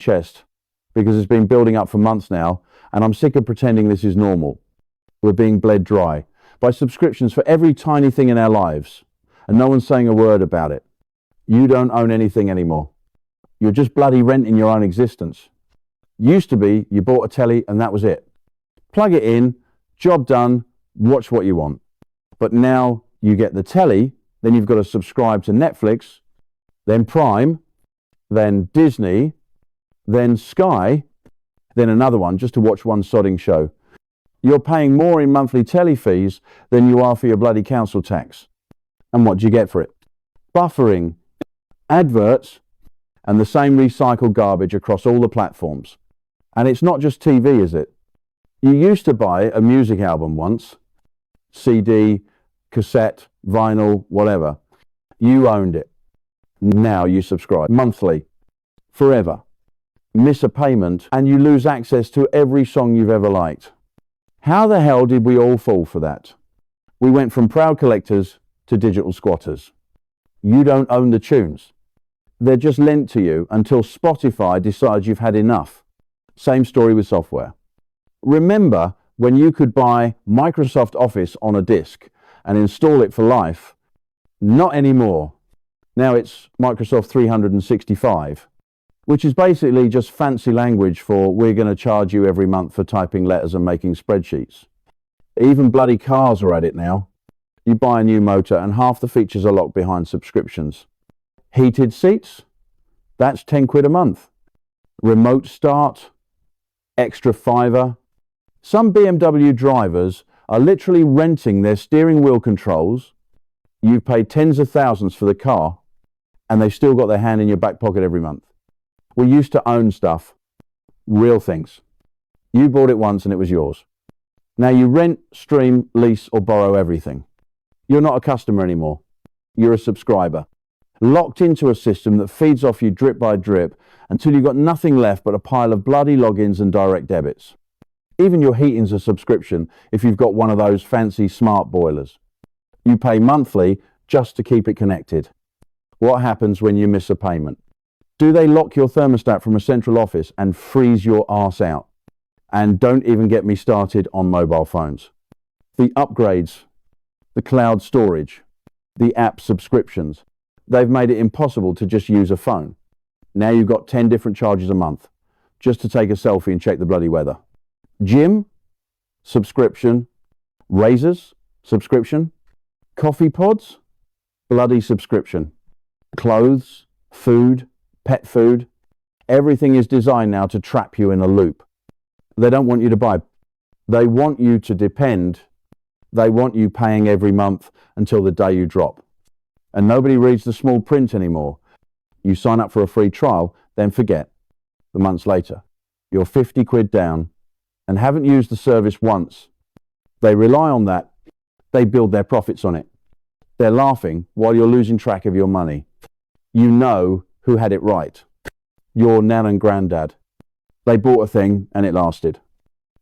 chest because it's been building up for months now, and I'm sick of pretending this is normal. We're being bled dry by subscriptions for every tiny thing in our lives, and no one's saying a word about it. You don't own anything anymore. You're just bloody renting your own existence. Used to be, you bought a telly and that was it. Plug it in, job done, watch what you want. But now you get the telly, then you've got to subscribe to Netflix, then Prime, then Disney, then Sky, then another one just to watch one sodding show. You're paying more in monthly telly fees than you are for your bloody council tax. And what do you get for it? Buffering, adverts, and the same recycled garbage across all the platforms. And it's not just TV, is it? You used to buy a music album once, CD, cassette, vinyl, whatever. You owned it. Now you subscribe monthly, forever. Miss a payment and you lose access to every song you've ever liked. How the hell did we all fall for that? We went from proud collectors to digital squatters. You don't own the tunes. They're just lent to you until Spotify decides you've had enough. Same story with software. Remember when you could buy Microsoft Office on a disk and install it for life? Not anymore. Now it's Microsoft 365, which is basically just fancy language for we're going to charge you every month for typing letters and making spreadsheets. Even bloody cars are at it now. You buy a new motor and half the features are locked behind subscriptions. Heated seats? That's 10 quid a month. Remote start? Extra fiver. Some BMW drivers are literally renting their steering wheel controls. You've paid tens of thousands for the car and they've still got their hand in your back pocket every month. We used to own stuff, real things. You bought it once and it was yours. Now you rent, stream, lease or borrow everything. You're not a customer anymore. You're a subscriber. Locked into a system that feeds off you drip by drip until you've got nothing left but a pile of bloody logins and direct debits. Even your heating's a subscription if you've got one of those fancy smart boilers. You pay monthly just to keep it connected. What happens when you miss a payment? Do they lock your thermostat from a central office and freeze your arse out? And don't even get me started on mobile phones. The upgrades, the cloud storage, the app subscriptions, they've made it impossible to just use a phone. Now you've got 10 different charges a month just to take a selfie and check the bloody weather. Gym, subscription. Razors, subscription. Coffee pods, bloody subscription. Clothes, food, pet food, everything is designed now to trap you in a loop. They don't want you to buy. They want you to depend. They want you paying every month until the day you drop. And nobody reads the small print anymore. You sign up for a free trial, then forget. The months later, you're 50 quid down and haven't used the service once. They rely on that. They build their profits on it. They're laughing while you're losing track of your money. You know who had it right. Your nan and granddad. They bought a thing and it lasted.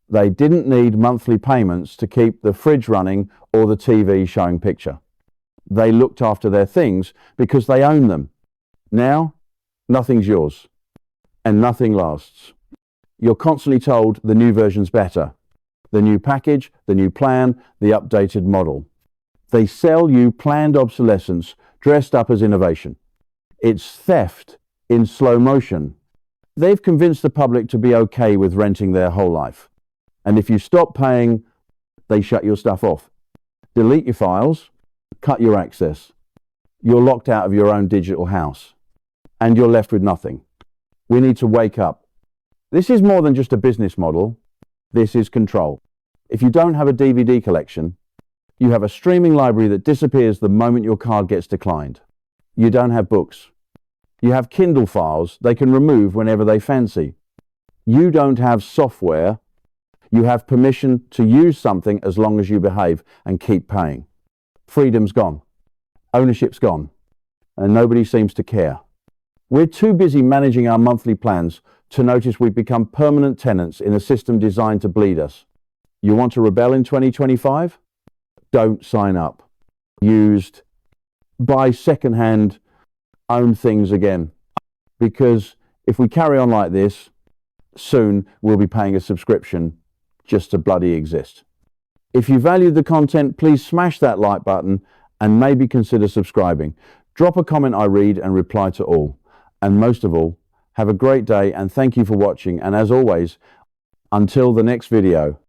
They didn't need monthly payments to keep the fridge running or the TV showing picture. They looked after their things because they own them. Now, nothing's yours and nothing lasts. You're constantly told the new version's better. The new package, the new plan, the updated model. They sell you planned obsolescence dressed up as innovation. It's theft in slow motion. They've convinced the public to be okay with renting their whole life. And if you stop paying, they shut your stuff off. Delete your files, cut your access. You're locked out of your own digital house. And you're left with nothing. We need to wake up. This is more than just a business model. This is control. If you don't have a DVD collection, you have a streaming library that disappears the moment your card gets declined. You don't have books. You have Kindle files they can remove whenever they fancy. You don't have software. You have permission to use something as long as you behave and keep paying. Freedom's gone. Ownership's gone. And nobody seems to care. We're too busy managing our monthly plans to notice we've become permanent tenants in a system designed to bleed us. You want to rebel in 2025? Don't sign up. Used. Buy second-hand, own things again. Because If we carry on like this, soon we'll be paying a subscription just to bloody exist. If you valued the content, please smash that like button and maybe consider subscribing. Drop a comment I read and reply to all. And most of all, have a great day and thank you for watching. And as always, until the next video.